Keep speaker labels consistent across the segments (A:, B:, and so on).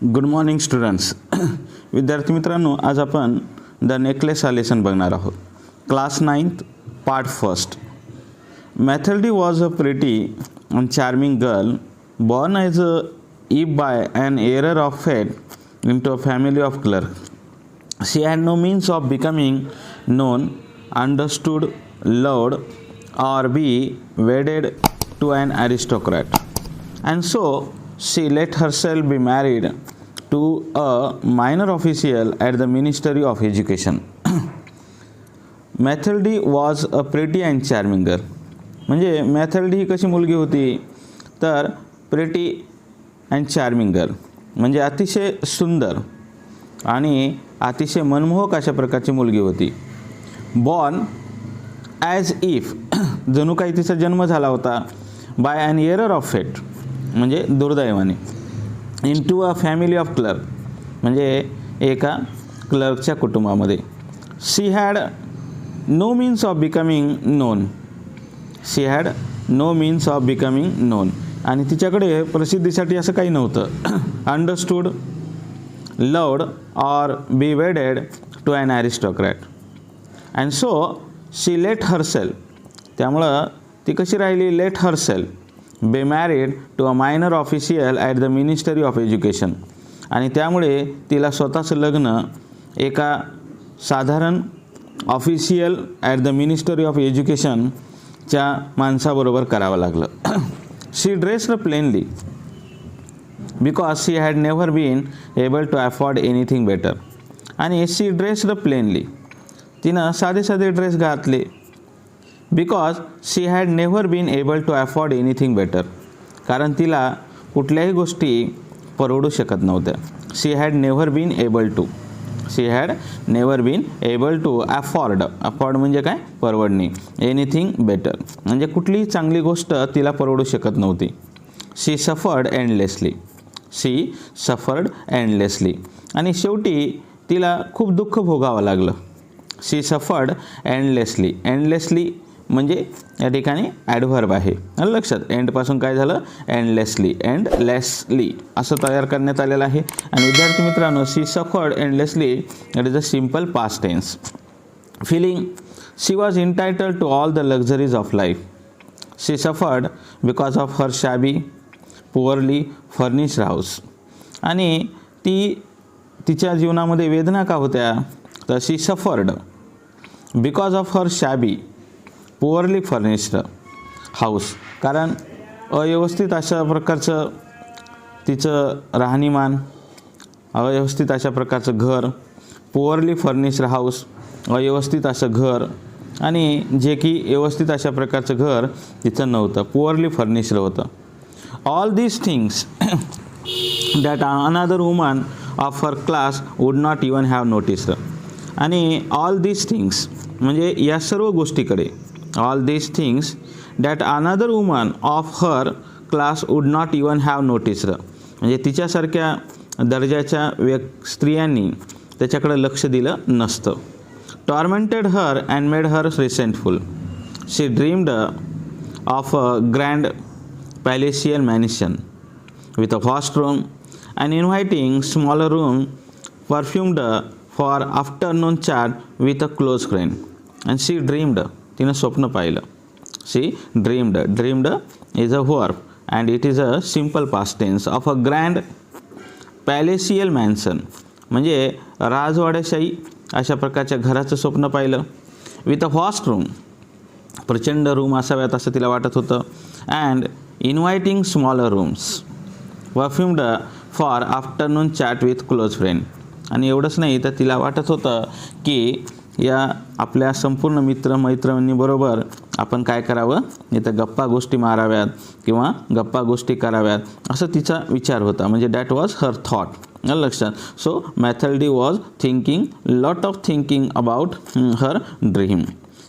A: Good morning students. विद्यार्थी मित्रांनो, आज आपण द नेकलेस हा लेसन बघणार आहोत. Class 9th part first. Mathilde was a pretty and charming girl born as a if by an error of fate into a family of clerks. She had no means of becoming known, understood, loved, or be wedded to an aristocrat, and so she let herself be married to a minor official at the Ministry of Education. Mathilde was a pretty and charming girl. म्हणजे Mathilde ही कशी मुलगी होती तर pretty and charming girl म्हणजे अतिशय सुंदर आणि अतिशय मनमोहक अशा प्रकारची मुलगी होती. बॉर्न ॲज इफ जणू काही तिचा जन्म झाला होता bye and error of fate म्हणजे दुर्दैवाने. Into a family of clerk म्हणजे एका क्लर्कच्या कुटुंबामध्ये. She had no means of becoming known. She had no means of becoming known आणि तिच्याकडे प्रसिद्धीसाठी असं काही नव्हतं. Understood, loved or be wedded to an aristocrat and so she let herself. त्यामुळं ती कशी राहिली? Let herself be married to a minor official at the ministry of education. आणि त्यामुळे तिला स्वतःचं लग्न एका साधारण official at the ministry of एज्युकेशनच्या माणसाबरोबर करावं लागलं. She dressed plainly because she had never been able to afford anything better. आणि शी ड्रेस्ड प्लेनली तिनं साधे साधे ड्रेस घातले. Because she had never been able to afford anything better कारण तिला कुठल्याही गोष्टी परवडू शकत नव्हत्या. She had never been able to. She had never been able to afford. Afford म्हणजे काय? परवडणे. एनिथिंग बेटर म्हणजे कुठलीही चांगली गोष्ट तिला परवडू शकत नव्हती. शी सफर्ड एंडलेसली. शी सफर्ड एंडलेसली आणि शेवटी तिला खूप दुःख भोगावं लागलं. शी सफर्ड एंडलेसली. एंडलेसली म्हणजे या ठिकाणी ॲडव्हर्ब आहे. लक्षात, एंडपासून काय झालं? एंडलेसली. एंडलेसली असं तयार करण्यात आलेलं आहे. आणि विद्यार्थी मित्रांनो, she suffered endlessly it is a simple past tense. Feeling she was entitled to all the luxuries of life. She suffered because of her shabby poorly furnished house. आणि ती तिच्या जीवनामध्ये वेदना का होत्या तर she suffered because of her shabby poorly furnished house कारण अव्यवस्थित अशा प्रकारचं तिचं राहणीमान, अव्यवस्थित अशा प्रकारचं घर, पुअरली फर्निश्ड हाऊस अव्यवस्थित असं घर आणि जे की व्यवस्थित अशा प्रकारचं घर तिचं नव्हतं, पुअरली फर्निश्ड होतं. All these things that another woman of her class would not even have noticed. आणि ऑल दीज थिंग्स म्हणजे या सर्व गोष्टीकडे all these things that another woman of her class would not even have noticed. म्हणजे तिच्यासारख्या दर्जाच्या स्त्रियांनी त्याच्याकडे लक्ष दिलं नसतं. tormented her and made her resentful. She dreamed of a grand palatial mansion with a vast room and inviting smaller room perfumed for afternoon chat with a close friend. And she dreamed तिनं स्वप्न पाहिलं. She dreamed. Dreamed is a verb and it is a simple past tense of a grand palatial mansion म्हणजे राजवाड्याशाही अशा प्रकारच्या घराचं स्वप्न पाहिलं. विथ अ व्हास्ट रूम प्रचंड रूम असाव्यात असं तिला वाटत होतं. And inviting smaller rooms perfumed for afternoon chat with close friend. आणि एवढंच नाही तर तिला वाटत होतं की या आपल्या संपूर्ण मित्रमैत्रिणींबरोबर आपण काय करावं, इथं गप्पा गोष्टी माराव्यात किंवा गप्पा गोष्टी कराव्यात असं तिचा विचार होता. म्हणजे दॅट वॉज हर थॉट. लक्षात. So Mathilde was thinking lot of thinking about her dream.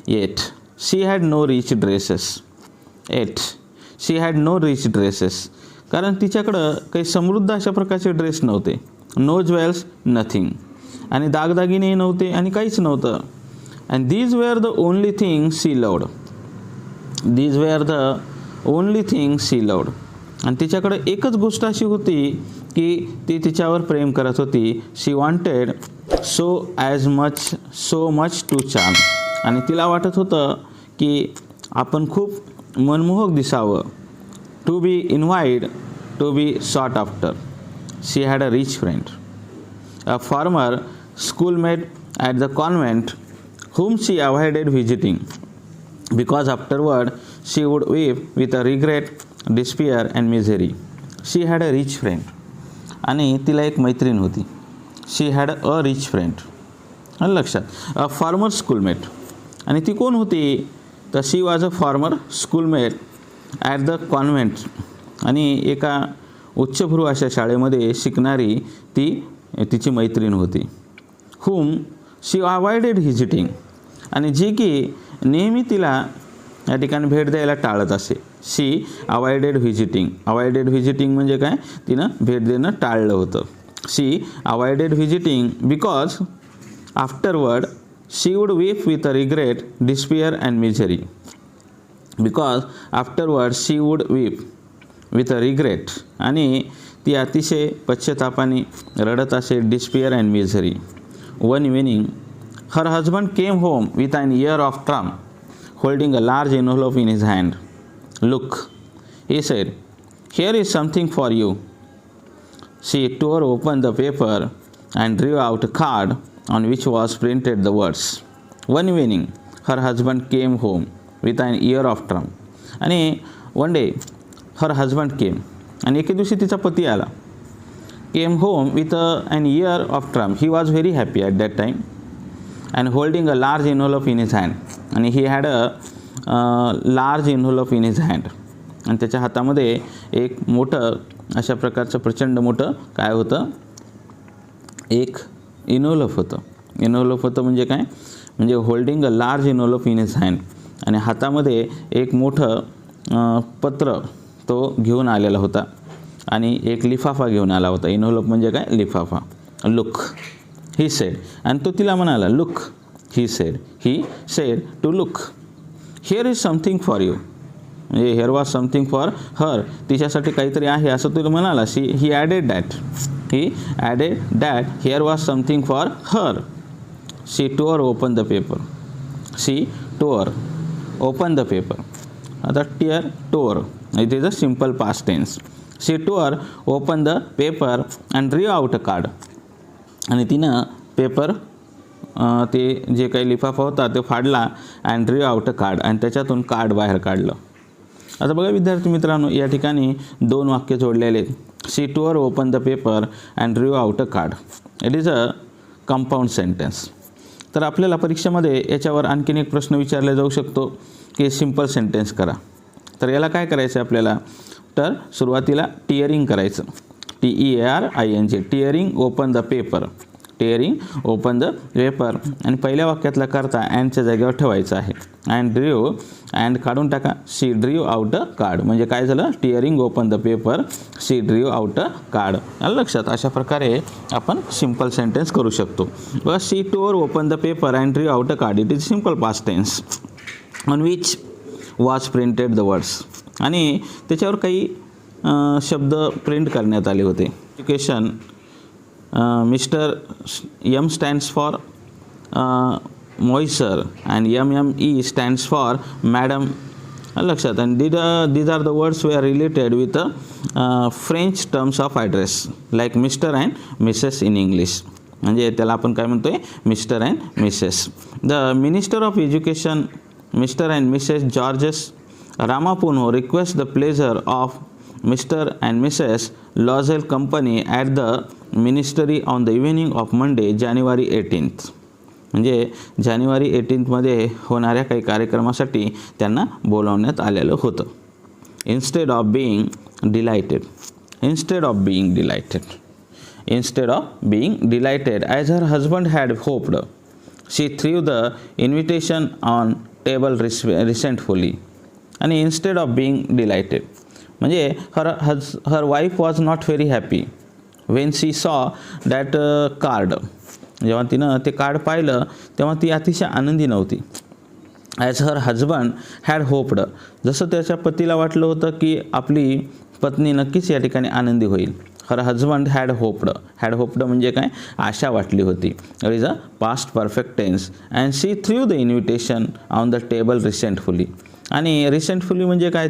A: Yet she had no rich dresses. Yet she had no rich dresses कारण तिच्याकडं काही समृद्ध अशा प्रकारचे ड्रेस नव्हते. No jewels, nothing. आणि दागदागिने नव्हते आणि काहीच नव्हतं. And these were the only thing she loved. These were the only thing she loved आणि तिच्याकडे एकच गोष्ट अशी होती की ती तिच्यावर प्रेम करत होती. She wanted so much to charm. आणि तिला वाटत होतं की आपण खूप मनमोहक दिसावं. To be invite, to be sought after. She had a rich friend, a former schoolmate at the convent, whom she avoided visiting because afterward she would weep with a regret, despair and misery. She had a rich friend. आणि तिला एक मैत्रीण होती. She had a rich friend. आलं लक्षात. A former schoolmate. आणि ती कोण होती? तर she was a former schoolmate at the convent. आणि एका उच्चभ्रू अशा शाळेमध्ये शिकणारी ती तिची मैत्रीण होती. whom she avoided visiting. आणि जी की नेहमी तिला या ठिकाणी भेट द्यायला टाळत असे. She avoided visiting. Avoided visiting म्हणजे काय? तिनं भेट देणं टाळलं होतं. She avoided visiting because afterward she would weep with a regret, despair and misery. Because afterward she would weep with a regret. आणि ती अतिशय पश्चातापाने रडत असे. Despair and misery. One evening, her husband came home with an ear of drum, holding a large envelope in his hand. Look, he said, here is something for you. She tore open the paper and drew out a card on which was printed the words. One evening, her husband came home with an ear of drum. आणि one day, her husband came. आणि एके दिवशी तिचा पती आला. Came home with an ear of drum. He was very happy at that time and holding a large envelope in his hand. And he had a large envelope in his hand. आणि त्याच्या हातामध्ये एक मोठं अशा प्रकारचं प्रचंड मोठं काय होतं? एक इन्व्हॉल्व होतं. इन्व्हॉल्व होतं म्हणजे काय? म्हणजे holding a large involve in his hand. आणि हातामध्ये एक मोठं पत्र तो घेऊन आलेला होता. आणि एक लिफाफा घेऊन आला होता. इन्व्हॉल्व म्हणजे काय? लिफाफा. Look, he said. आणि तो तिला म्हणाला look. He said to look. Here is something for you. म्हणजे here was something for her. तिच्यासाठी काहीतरी आहे असं तो म्हणाला. He added that here was something for her. She tore open the paper. Open the paper. आता tear tore it is a simple past tense. She tore open the paper and drew out a card. आणि तिनं paper ते जे काही लिफाफा होता ते फाडला and drew out a card. आणि त्याच्यातून कार्ड बाहेर काढलं. आता बघा विद्यार्थी मित्रांनो, या ठिकाणी दोन वाक्य जोडलेले आहेत. She tore open the paper and drew out a card. It is a compound sentence. तर आपल्याला परीक्षेमध्ये याच्यावर आणखीन एक प्रश्न विचारला जाऊ शकतो की सिम्पल सेंटेन्स करा. तर याला काय करायचं आहे आपल्याला? तर सुरुवातीला टिअरिंग करायचं. TEARING. Tearing open the paper. Tearing open the paper. आणि पहिल्या वाक्यातला करता अँडच्या जागेवर ठेवायचं आहे. अँड काढून टाका. She drew out a card. म्हणजे काय झालं? Tearing open the paper, she drew out a card. आलं लक्षात. अशा प्रकारे आपण सिम्पल सेंटेन्स करू शकतो. बघा, she tore open the paper and drew out a card. It is simple past tense on which was printed the words. आणि त्याच्यावर काही शब्द प्रिंट करण्यात आले होते. Education, mister M stands for monsieur and MME stands for madam. लक्षात. आणि these are the words we are related with French terms of address like mister and Mrs in English. म्हणजे त्याला आपण काय म्हणतोय? Mister and Mrs. The minister of education mister and Mrs George's Ramapuno request the pleasure of Mr. and Mrs. Lozel Company at the ministry on the evening of Monday, January 18th. म्हणजे जानेवारी 18th मध्ये होणाऱ्या काही कार्यक्रमासाठी त्यांना बोलावण्यात आलेलं होतं. Instead of being delighted as her husband had hoped, she threw the invitation on table resentfully. आणि instead of being delighted म्हणजे her wife was not very happy when she saw that card. जेव्हा तिनं ते card पाहिलं तेव्हा ती अतिशय आनंदी नव्हती. As her husband had hoped. जसं त्याच्या पतीला वाटलं होतं की आपली पत्नी नक्कीच या ठिकाणी आनंदी होईल. हर हजबंड हॅड होप्ड म्हणजे काय, आशा वाटली होती. It is a past perfect tense. And she threw the invitation on the table resentfully. आणि रिसेंटफुली म्हणजे काय,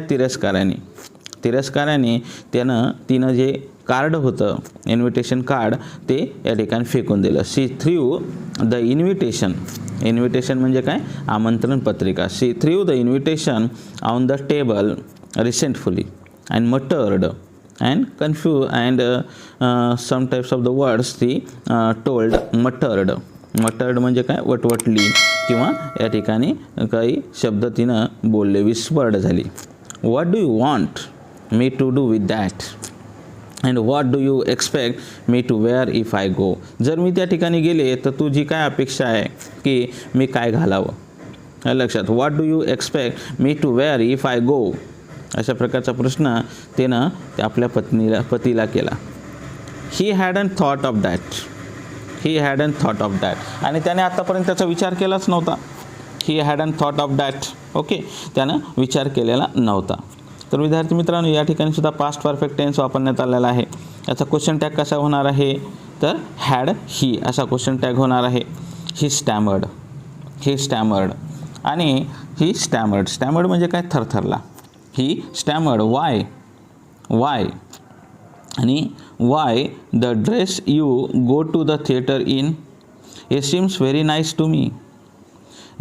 A: तिरस्काराने तिनं जे कार्ड होतं, इन्व्हिटेशन कार्ड, ते या ठिकाणी फेकून दिलं. शी थ्रू द इन्व्हिटेशन म्हणजे काय, आमंत्रण पत्रिका. She threw the invitation on the table resentfully and muttered and confused and some types of the words ती told. मटर्ड म्हणजे काय, वटवटली किंवा या ठिकाणी काही शब्द तिनं बोलले, विस्पर्ड झाली. what do you want me to do with that and what do you expect me to wear if I go. जर मी त्या ठिकाणी गेले तर तुझी काय अपेक्षा आहे की मी काय घालावं. लक्षात, what do you expect me to wear if I go. अशा प्रकारचा प्रश्न त्यानं आपल्या पतीला केला. ही हॅडंट थॉट ऑफ दॅट. आणि त्याने आत्तापर्यंत त्याचा विचार केलाच नव्हता. ही hadn't thought of that. Okay, त्यानं विचार केलेला नव्हता. तर विद्यार्थी मित्रांनो, या ठिकाणी सुद्धा पास्ट परफेक्ट टेन्स वापरण्यात आलेला आहे. याचा क्वेश्चन टॅग कसा होणार आहे, तर हॅड ही असा क्वेश्चन टॅग होणार आहे. ही स्टॅमर्ड आणि ही स्टॅमर्ड म्हणजे काय, थरथरला. ही स्टॅमर्ड वाय आणि why the dress you go to the theatre in, it seems very nice to me.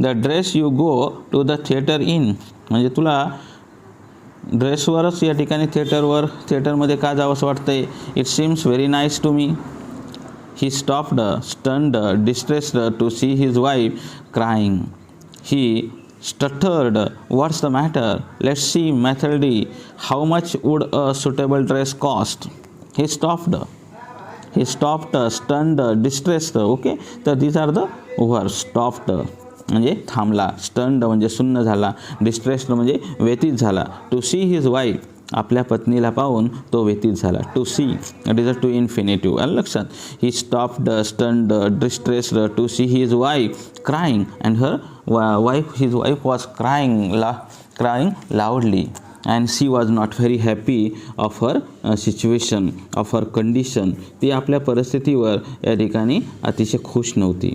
A: The dress you go to the theatre in म्हणजे तुला ड्रेसवरच या ठिकाणी थिएटरमध्ये का जावंसं वाटतंय. It seems very nice to me. He stopped stunned distressed to see his wife crying. He stuttered, what's the matter? Let's see, Mathilde, how much would a suitable dress cost? He stopped, stunned, distressed. Okay, तर these are the words. Stopped म्हणजे थांबला, stunned म्हणजे सुन्न झाला, distressed म्हणजे व्यथित झाला. To see his wife, आपल्या पत्नीला पाहून तो व्यथित झाला. To see, it is a to infinitive. आलं लक्षात. He stopped, stunned, distressed to see his wife crying and his wife was crying loudly and she was not very happy of her situation, of her condition. ती आपल्या परिस्थितीवर या ठिकाणी अतिशय खुश नव्हती.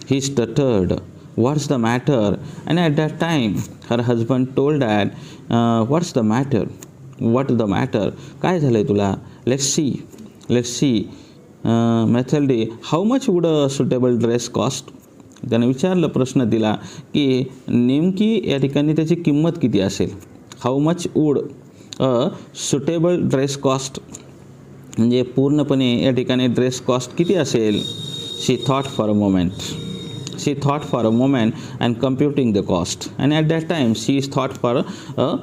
A: He stuttered, what's the matter? And at that time her husband told that what's the matter? काय झालंय तुला? Let's see Mathilde, how much would a suitable dress cost? त्याने विचारलं, प्रश्न दिला की नेमकी या ठिकाणी त्याची किंमत किती असेल. How much would a suitable dress cost म्हणजे पूर्णपणे या ठिकाणी ड्रेस कॉस्ट किती असेल. She thought for a moment and computing the cost. And at that time she thought for a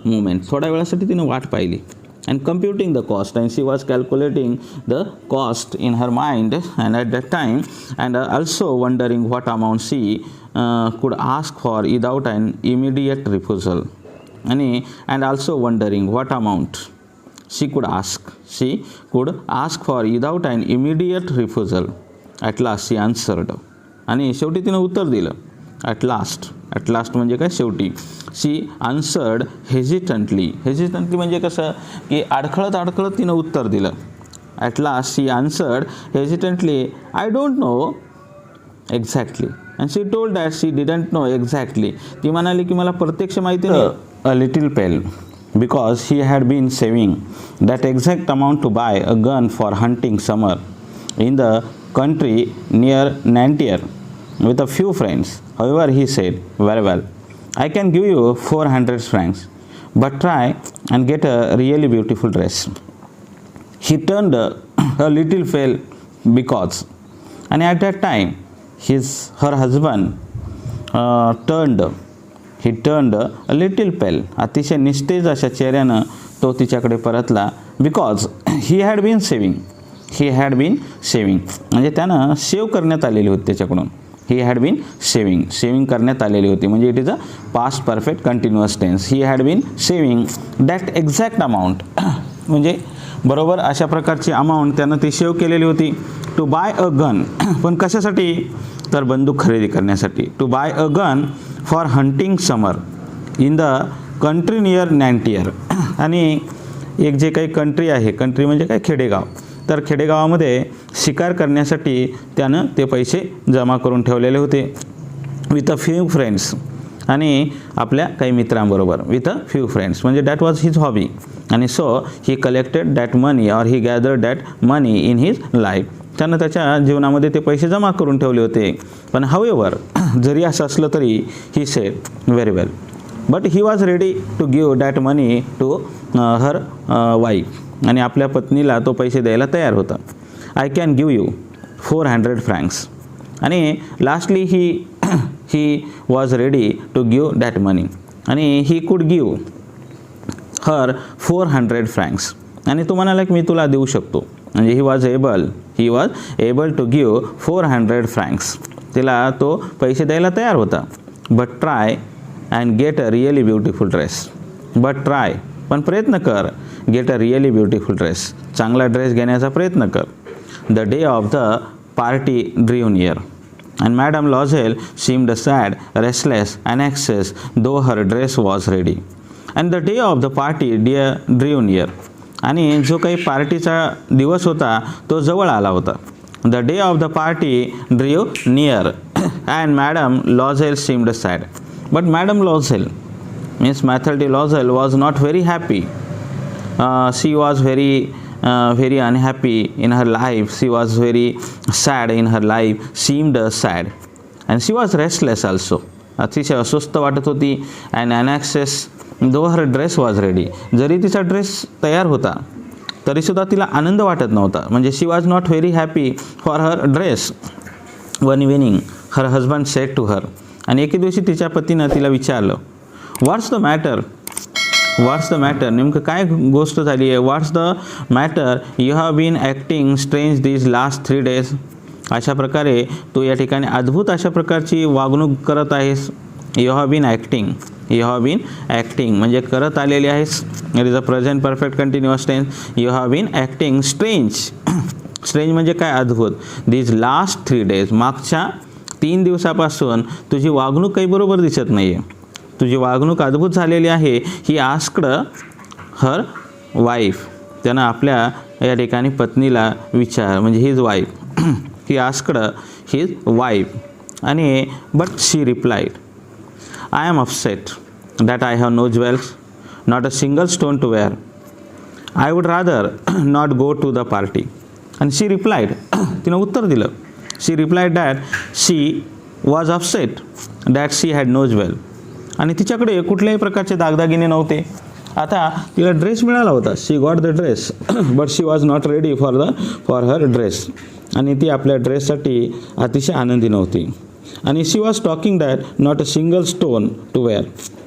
A: moment. थोड्या वेळासाठी तिने वाट पाहिली. and computing the cost, and she was calculating the cost in her mind and at that time, and also wondering what amount she could ask for without an immediate refusal, and also wondering what amount she could ask for without an immediate refusal. At last she answered, आणि शेवटी तिने उत्तर दिलं. at last म्हणजे काय, शेवटी. शी answered हेजिटंटली म्हणजे कसं की अडखळत तिनं उत्तर दिलं. At last she answered hesitantly, I don't know exactly. And she told that she didn't know exactly. ती म्हणाली की मला प्रत्यक्ष माहिती नाही. A little pale because he had been saving that exact amount to buy a gun for hunting summer in the country near Nantier with a few friends. However, he said, very well, I can give you 400 francs, but try and get a really beautiful dress. He turned a little pale because, and at that time, her husband turned a little pale. अतिशय निस्तेज अशा चेहऱ्यानं तो तिच्याकडे परतला. Because he had been saving. म्हणजे त्यानं save करण्यात आलेली होती त्याच्याकडून. ही हॅड बीन सेविंग करण्यात आलेली होती. म्हणजे it is a past perfect continuous tense. He had been saving that exact amount म्हणजे बरोबर अशा प्रकारची अमाऊंट त्यानं ती सेव्ह केलेली होती. टू बाय अ गन, पण कशासाठी, तर बंदूक खरेदी करण्यासाठी. To buy a gun for hunting summer in the country near Nanterre. आणि एक जे काही कंट्री आहे, कंट्री म्हणजे काय, खेडेगाव, तर खेडेगावामध्ये शिकार करण्यासाठी त्यानं ते पैसे जमा करून ठेवलेले होते विथ अ फ्यू फ्रेंड्स, आणि आपल्या काही मित्रांबरोबर, विथ अ फ्यू फ्रेंड्स, म्हणजे दॅट वॉज हिज हॉबी. आणि so he collected that money or he gathered that money in his life. त्यानं त्याच्या जीवनामध्ये ते पैसे जमा करून ठेवले होते. पण हावेवर, जरी असं असलं तरी, he said very well, but he was ready to give that money to her wife. आणि आपल्या पत्नीला तो पैसे द्यायला तयार होता. I can give you 400 francs. आणि lastly he was ready to give that money, आणि ही कुड गिव्ह हर 400 फ्रँक्स. आणि तो म्हणाला की मी तुला देऊ शकतो. म्हणजे he was able to give 400 francs. तिला तो पैसे द्यायला तयार होता. But try and get a really beautiful dress. But try, पण प्रयत्न कर, get a really beautiful dress, चांगला ड्रेस घेण्याचा प्रयत्न कर. The day of the party drew near, and Madame Loisel seemed sad, restless and anxious, though her dress was ready. And the day of the party drew near. आणि जो काही पार्टीचा दिवस होता तो जवळ आला होता. The day of the party drew near and Madame Loisel seemed sad. But Madame Loisel, Miss Mathilde Loisel, was not very happy. She was very unhappy in her life. She was very sad in her life, seemed sad, and she was restless also. अतिशय अस्वस्थ वाटत होती. and anxious though her dress was ready. जरी तिचा dress तयार होता तरीसुद्धा तिला आनंद वाटत नव्हता. म्हणजे she was not very happy for her dress. One evening her husband said to her, आणि एके दिवशी तिच्या पतीनं तिला विचारलं, what's the matter? नेमकं काय गोष्ट झाली आहे? What's the matter? You have been acting strange these last 3 days. अशा प्रकारे तू या ठिकाणी अद्भुत अशा प्रकारची वागणूक करत आहेस. यू हॅव बीन ॲक्टिंग म्हणजे करत आलेली आहेस. It is a present perfect continuous tense. You have been acting strange म्हणजे काय, अद्भुत. दीज लास्ट 3 days, मागच्या 3 दिवसापासून तुझी वागणूक काही बरोबर दिसत नाही आहे. तुझी वागणूक अद्भुत झालेली आहे. ही आस्क्ड हर वाईफ, त्यानं आपल्या या ठिकाणी पत्नीला म्हणजे his wife, he asked his wife. आणि but she replied, I am upset that I have no jewels, not a single stone to wear. I would rather not go to the party. आणि she replied, तिनं उत्तर दिलं. She replied that she was upset that she had no jewel. आणि तिच्याकडे कुठल्याही प्रकारचे दागदागिने नव्हते. आता तिला ड्रेस मिळाला होता. She got the dress but she was not ready for her dress. आणि ती आपल्या ड्रेससाठी अतिशय आनंदी नव्हती. आणि she was talking that not a single stone to wear,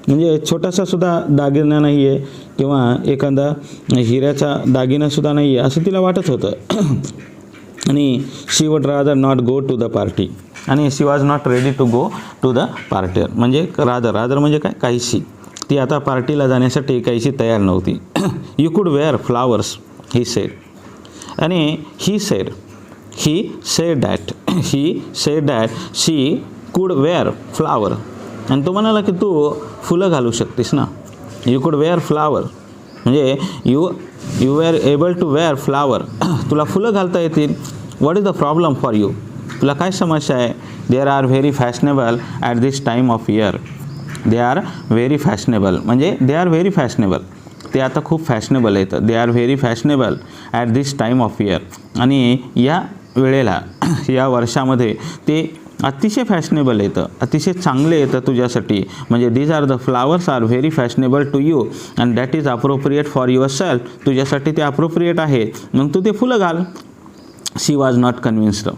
A: म्हणजे छोटासा सुद्धा दागिना नाही आहे किंवा एखादा हिऱ्याचा दागिनासुद्धा नाही आहे असं तिला वाटत होतं. आणि she would rather not go to the party. आणि she was not ready to go to the party, म्हणजे रादर म्हणजे काय, काहीशी. ती आता पार्टीला जाण्यासाठी काहीशी तयार नव्हती. You could wear flowers, he said. आणि ही सेड दॅट शी कुड वेअर फ्लावर. आणि तो म्हणाला की तू फुलं घालू शकतेस ना. यू कुड वेअर फ्लावर म्हणजे you were able to wear flower, तुला फुलं घालता येतील. What is the problem for you, तुला काय समस्या आहे? There are very fashionable at this time of year. They are very fashionable म्हणजे दे आर व्हेरी फॅशनेबल, ते आता खूप फॅशनेबल आहेत. दे are very fashionable at this time of year. आणि या वेळेला, या वर्षामध्ये ते अतिशय फॅशनेबल येतं, अतिशय चांगले येतं तुझ्यासाठी. म्हणजे these are the flowers are very fashionable to you and that is appropriate for yourself. तुझ्यासाठी ते अप्रोप्रिएट आहे, मग तू ते फुलं घाल. She was not convinced.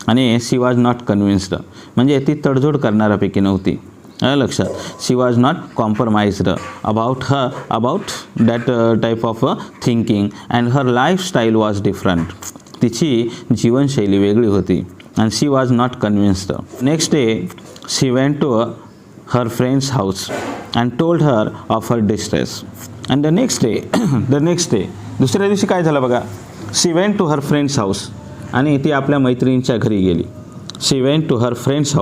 A: आणि शी वॉज नॉट कन्व्हिन्स्ड म्हणजे ती तडजोड करणाऱ्यापैकी नव्हती. लक्षात, she was not compromised about that type of thinking and her lifestyle was different. तिची जीवनशैली वेगळी होती. and she was not convinced. Next day she went to her friend's house and told her of her distress. And the next day दुसऱ्या दिवशी काय झालं बघा. she went to her friend's house आणि ती आपल्या मैत्रिणीच्या घरी गेली. she went to her friend's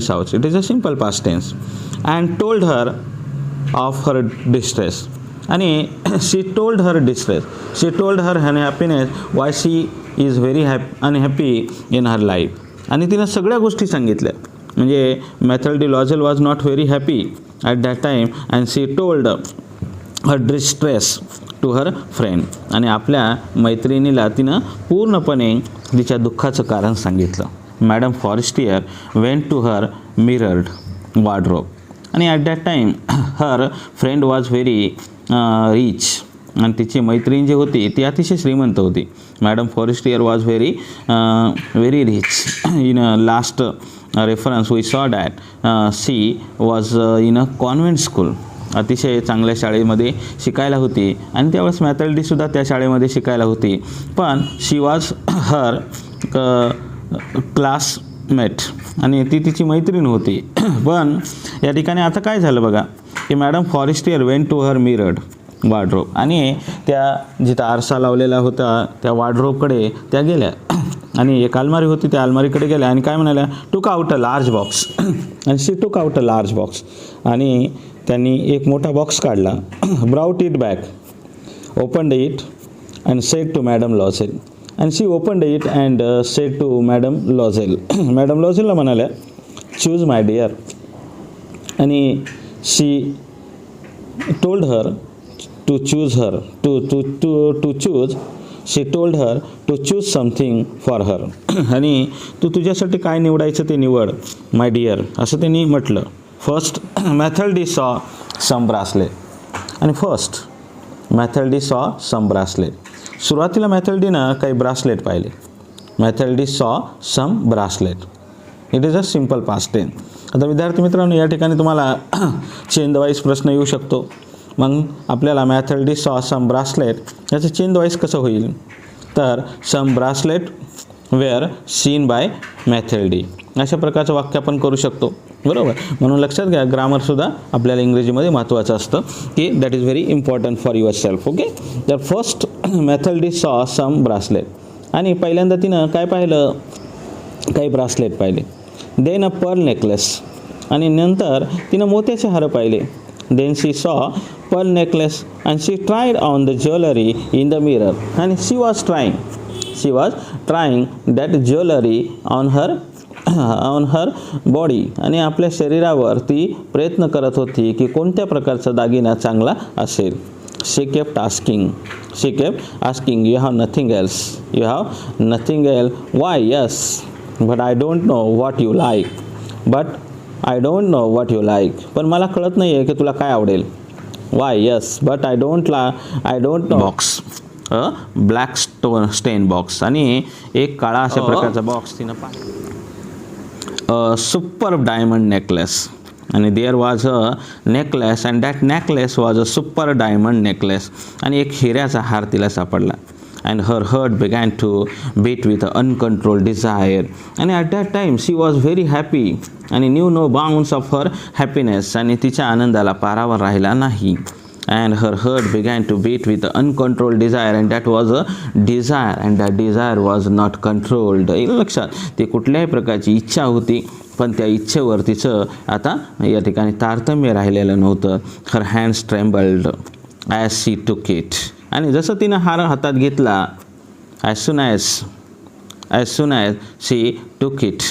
A: house. It is a simple past tense. And told her of her distress. आणि she told her distress, she told her unhappiness why she is very unhappy in her life. आणि तिनं सगळ्या गोष्टी सांगितल्या. म्हणजे Mathilde Loisel was not very happy at that time and she told her distress to her friend. आणि आपल्या मैत्रिणीला तिनं पूर्णपणे तिच्या दुःखाचं कारण सांगितलं. Madam Forestier went to her mirrored wardrobe. आणि at that time her friend was very rich. आणि तिची मैत्रीण जी होती ती अतिशय श्रीमंत होती. Madam Forestier was very rich. In last reference we saw that she was in a convent school. अतिशय चांगल्या शाळेमध्ये शिकायला होती आणि त्यावेळेस मॅथल्डीसुद्धा त्या शाळेमध्ये शिकायला होती. पण शी वॉज हर क्लासमेट आणि ती तिची मैत्रीण होती. पण या ठिकाणी आता काय झालं बघा की Madame Forestier went to her mirrored wardrobe. आणि त्या जिथं आरसा लावलेला होता त्या वॉर्डरोबकडे त्या गेल्या आणि एक अलमारी होती त्या अलमारीकडे गेल्या आणि काय म्हणाल्या, टूक आउट अ लार्ज बॉक्स. आणि शी टूक आउट अ लार्ज बॉक्स. आणि त्यांनी एक मोठा बॉक्स काढला. Brought it back, opened it and said to madam Loisel. And she opened it and said to madam Loisel. Madam लॉझेलला म्हणाल्या, चूज माय डिअर. आणि she told her to choose her to choose. She told her to choose something for her. आणि तू तुझ्यासाठी काय निवडायचं ते निवड माय डिअर असं त्यांनी म्हटलं. First मॅथल्डी saw some bracelet. आणि फर्स्ट मॅथल्डी सॉ सम ब्रासलेट. सुरुवातीला मॅथल्डीनं काही ब्रासलेट पाहिले. Mathilde saw some bracelet. It is a simple past tense. आता विद्यार्थी मित्रांनो या ठिकाणी तुम्हाला चेन द वाईज प्रश्न येऊ शकतो. मग आपल्याला मॅथल्डी सॉ सम ब्रासलेट याचं चेन द वाईज कसं होईल, तर सम ब्रासलेट वेअर सीन बाय मॅथल्डी अशा प्रकारचं वाक्य आपण करू शकतो. बरोबर. म्हणून लक्षात घ्या ग्रामरसुद्धा आपल्याला इंग्रजीमध्ये महत्त्वाचं असतं की that is very important for your self. Okay. तर फर्स्ट मॅथल्डी सॉ सम ब्रासलेट. आणि पहिल्यांदा तिनं काय पाहिलं, काही ब्रासलेट पाहिले. Then a pearl necklace. आणि नंतर तिनं मोत्याचे हार पाहिले. Then she saw pearl necklace and she tried on the jewellery in the mirror. आणि she was trying that jewellery on her body. आणि आपल्या शरीरावर ती प्रयत्न करत होती की कोणत्या प्रकारचा दागिना चांगला असेल. She kept asking you have nothing else why yes but I don't know what you like. पण मला कळत नाही आहे की तुला काय आवडेल. Why yes but I don't know. Box black stain box. आणि एक काळा अशा प्रकारचा बॉक्स तिनं सुपर डायमंड नेकलेस. आणि there was a necklace and that necklace was a super diamond necklace. आणि एक हिऱ्याचा हार तिला सापडला. And her hurt began to beat with uncontrolled desire. आणि at that time she was very happy आणि knew no bounds of her happiness. आणि तिच्या आनंदाला पारावर राहिला नाही. and her heart began to beat with uncontrolled desire and that was a desire and that desire was not controlled. लक्षात ते कुठल्याही प्रकारची इच्छा होती पण त्या इच्छेवर तिचं आता या ठिकाणी तारतम्य राहिलेलं नव्हतं. her hands trembled as she took it. आणि जसं तिनं हार हातात घेतला as soon as she took it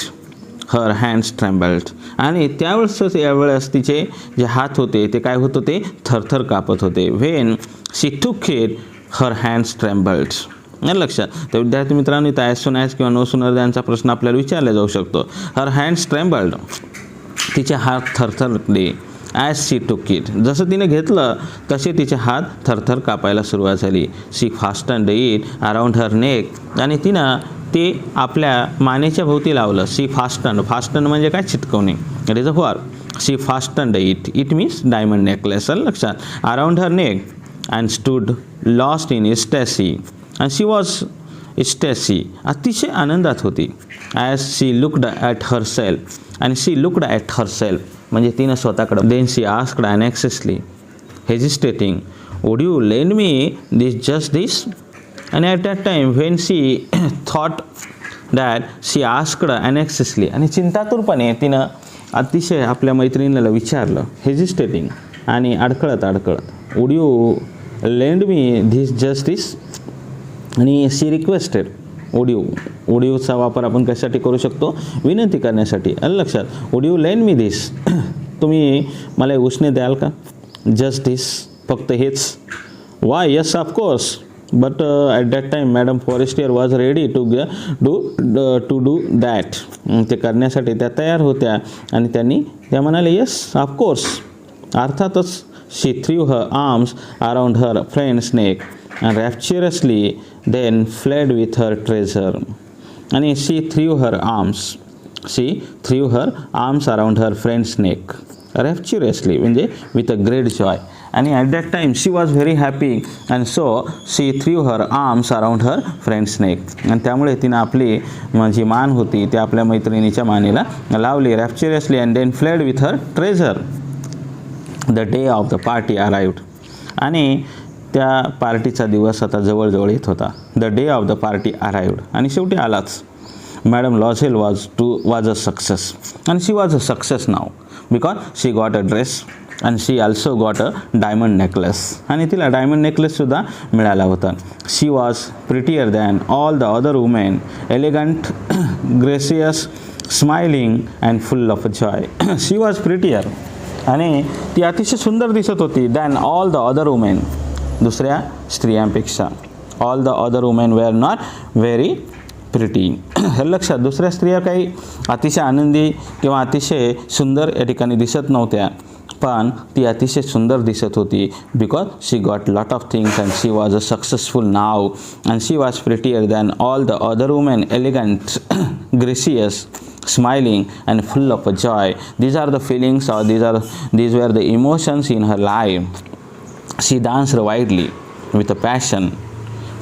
A: her hands trembled. आणि त्यावेळेसच यावेळेस तिचे जे हात होते ते काय होत होते, थरथर कापत होते. when she took it her hands trembled. लक्षात. तर विद्यार्थी मित्रांनो इथं as soon as किंवा no sooner thanचा प्रश्न आपल्याला विचारला जाऊ शकतो. her hands trembled. तिचे हात थरथरले as she took it. जसं तिने घेतलं तसे तिचे हात थरथर कापायला सुरुवात झाली. she fastened it around her neck. आणि तिनं ते आपल्या मानेच्या भोवती लावलं. she fastened म्हणजे काय, चिटकवणे. It is a verb. she fastened it means diamond necklace. लक्षात. around her neck and stood lost in ecstasy. and she was ecstasy. अतिशय आनंदात होती. as she looked at herself. and she looked at herself म्हणजे तिनं स्वतःकडे. then she asked anxiously hesitating would you lend me just this. and at that time when she thought that she asked anxiously आणि चिंतातुरपणे तिनं अतिशय आपल्या मैत्रिणीला विचारलं. hesitating आणि अडखळत वुड यू लेंड मी दिस आणि शी रिक्वेस्टेड. वुड यूचा वापर आपण कशासाठी करू शकतो? विनंती करण्यासाठी. आलं लक्षात? Would you lend me this, तुम्ही मला उसने द्याल का? जस्ट दिस, फक्त हेच. Why? Yes of course. But at that time Madame Forestier was ready to do that. ते करण्यासाठी त्या तयार होत्या आणि त्या म्हणाले येस ऑफकोर्स, अर्थातच. She threw her arms around her friends neck and rapturously then fled with her treasure. आणि she threw her arms around her friend's neck rapturously, म्हणजे with a great joy. आणि at that time she was very happy and so she threw her arms around her friend's neck. आणि त्यामुळे तिने आपली जी मान होती ती आपल्या मैत्रिणीच्या मानेला लावली rapturously and then fled with her treasure. The day of the party arrived. आणि त्या पार्टीचा दिवस आता जवळजवळ येत होता. The day of the party arrived. आणि शेवटी आलाच. Madam Loisel was a success. आणि she was a success now because she got a dress and she also got a diamond necklace. आणि तिला डायमंड नेकलेससुद्धा मिळाला होता. She was prettier than all the other women, elegant, gracious, smiling and full of joy. She was prettier, आणि ती अतिशय सुंदर दिसत होती. Than all the other women, दुसऱ्या स्त्रियांपेक्षा. All the other women were not very pretty. हे लक्षात, दुसऱ्या स्त्रिया काही अतिशय आनंदी किंवा अतिशय सुंदर या ठिकाणी दिसत नव्हत्या, पण ती अतिशय सुंदर दिसत होती. Because she got lot of things and she was a successful now and she was prettier than all the other women, elegant, gracious, smiling and full of joy. These are the feelings, or these were the emotions in her life. She danced widely with a passion,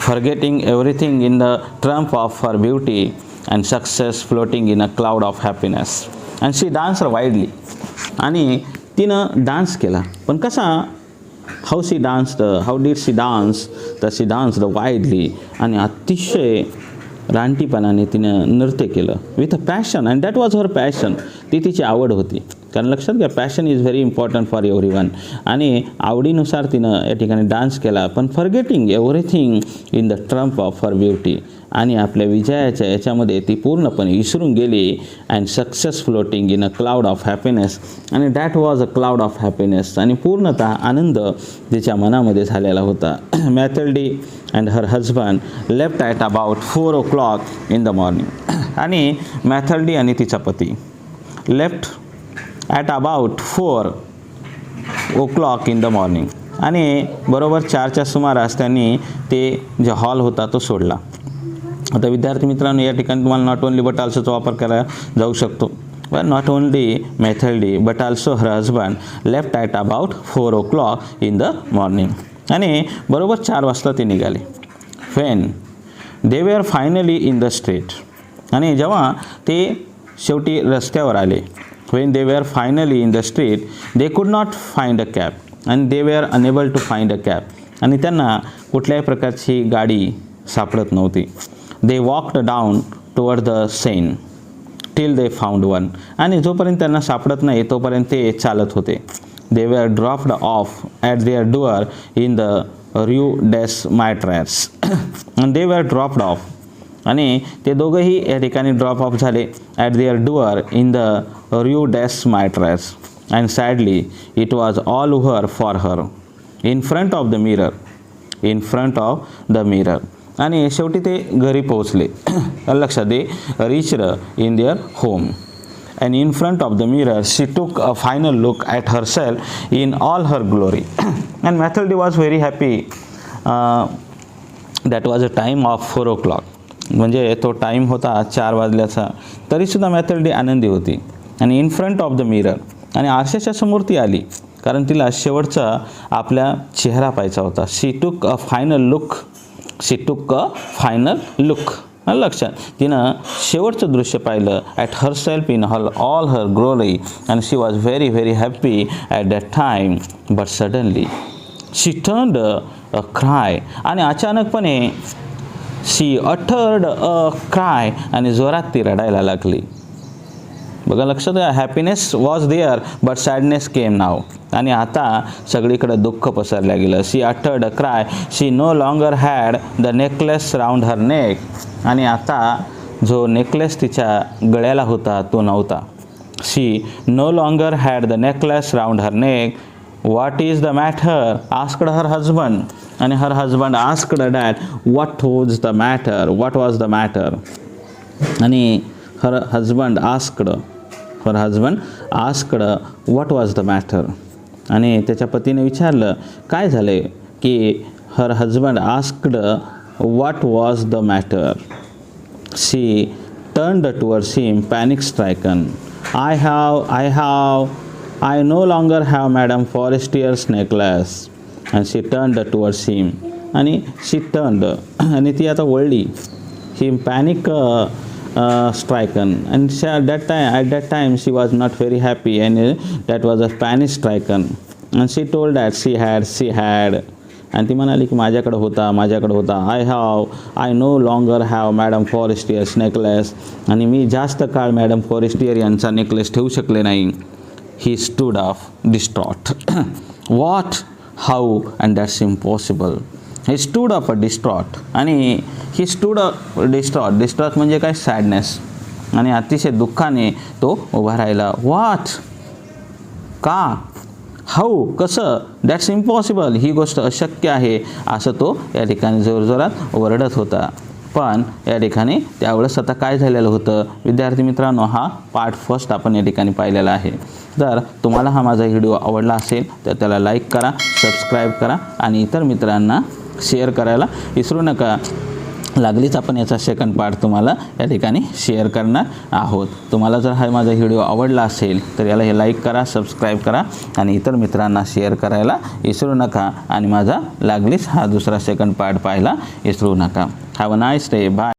A: forgetting everything in the triumph of her beauty and success, floating in a cloud of happiness. And she danced widely. आणि तिनं dance केला, पण कसा? how did she dance? तर she danced widely, आणि अतिशय रानटीपणाने तिनं नृत्य केलं. With a passion, and that was her passion. ती तिची आवड होती. कारण लक्षात घ्या, passion is very important for everyone. आणि आवडीनुसार तिनं या ठिकाणी डान्स केला, पण forgetting everything in the triumph of her beauty. आणि आपल्या विजयाच्या याच्यामध्ये ती पूर्णपणे विसरून गेली. And success floating in a cloud of happiness. आणि that was a cloud of happiness. आणि पूर्णतः आनंद तिच्या मनामध्ये झालेला होता. Mathilde and her husband left at about 4 o'clock in the morning. आणि मॅथल्डी आणि तिचा पती left at about 4 o'clock in the morning. आणि बरोबर 4च्या सुमारास त्यांनी ते जे हॉल होता तो सोडला. आता विद्यार्थी मित्रांनो, या ठिकाणी तुम्हाला नॉट ओनली बट ऑल्सोचा वापर करायला जाऊ शकतो. Not only Mathilde but also her husband left at about 4 o'clock in the morning. आणि बरोबर 4 वाजता ते निघाले. When they were finally in the street. आणि जेव्हा ते शेवटी रस्त्यावर आले, when they were finally in the street they could not find a cab and they were unable to find a cab. आणि त्यांना कुठल्याही प्रकारची गाडी सापडत नव्हती. They walked down toward the Seine till they found one. आणि जोपर्यंत त्यांना सापडत नाही तोपर्यंत ते चालत होते. They were dropped off at their door in the Rue des Martyrs. They were dropped off. आणि ते दोघंही या ठिकाणी ड्रॉप ऑफ झाले at their door in the Rue des Martyrs. And sadly it was all over for her in front of the mirror. आणि शेवटी ते घरी पोहोचले. लक्षात they reached in there home. And in front of the mirror she took a final look at herself in all her glory. And Mathilde was very happy. That was a time of 4 o'clock. म्हणजे तो time होता 4 वाजल्याचा, तरीसुद्धा मॅथल्डी आनंदी होती. आणि in front of the mirror, आणि आरशाच्या समोर ती आली, कारण तिला शेवटचा आपला चेहरा पाहायचा होता. शी टूक अ फायनल लुक. लक्षात, तिनं शेवटचं दृश्य पाहिलं at her self in all her glory. And she was very very happy at that time. But suddenly she turned a cry. आणि अचानकपणे शी अटर्ड अ क्राय. आणि जोरात ती रडायला लागली. बघा लक्षात घ्या, happiness was there but sadness came now. आणि आता सगळीकडे दुःख पसरल्या गेलं. She uttered a cry, she no longer had the necklace round her neck. आणि आता जो नेकलेस तिच्या गळ्याला होता तो नव्हता. She no longer had the necklace round her neck. What is the matter asked her husband. आणि her husband asked that what was the matter, what was the matter. आणि her husband asked what was the matter. आणि त्याच्या पतीने विचारलं काय झाले, की her husband asked what was the matter. She turned towards him panic stricken. I no longer have Madam Forestier's necklace. And she turned towards him. आणि she turned आणि ती आता वळली. Him panic striken. And at that time she was not very happy, and that was a panic striken. And she told that she had. आणि ती म्हणाली की माझ्याकडे होता. I no longer have Madam Forestier's necklace. आणि मी जास्त काळ madam Forestier यांचा नेकलेस ठेवू शकले नाही. He stood up distraught. What? How? And that's impossible. He stood up distraught. आणि he stood up distraught. Distraught म्हणजे काय, सॅडनेस. आणि अतिशय दुःखाने तो उभा राहिला. What? का? हाऊ, कसं? That's impossible. ही गोष्ट अशक्य आहे असं तो या ठिकाणी जोरजोरात ओरडत होता. पण या ठिकाणी त्यावेळेस आता काय झालेलं होतं विद्यार्थी मित्रांनो, हा पार्ट फर्स्ट आपण या ठिकाणी पाहिलेला आहे. जर तुम्हाला हा माझा व्हिडिओ आवडला असेल तर त्याला लाईक करा, सबस्क्राईब करा आणि इतर मित्रांना शेअर करायला विसरू नका. लागलीच आपण याचा सेकंड पार्ट तुम्हाला या ठिकाणी शेअर करणार आहोत. तुम्हाला जर हा माझा व्हिडिओ आवडला असेल तर याला हे लाईक करा, सबस्क्राईब करा आणि इतर मित्रांना शेअर करायला विसरू नका. आणि माझा लागलीच हा दुसरा सेकंड पार्ट पाहायला विसरू नका. Have a nice day. Bye.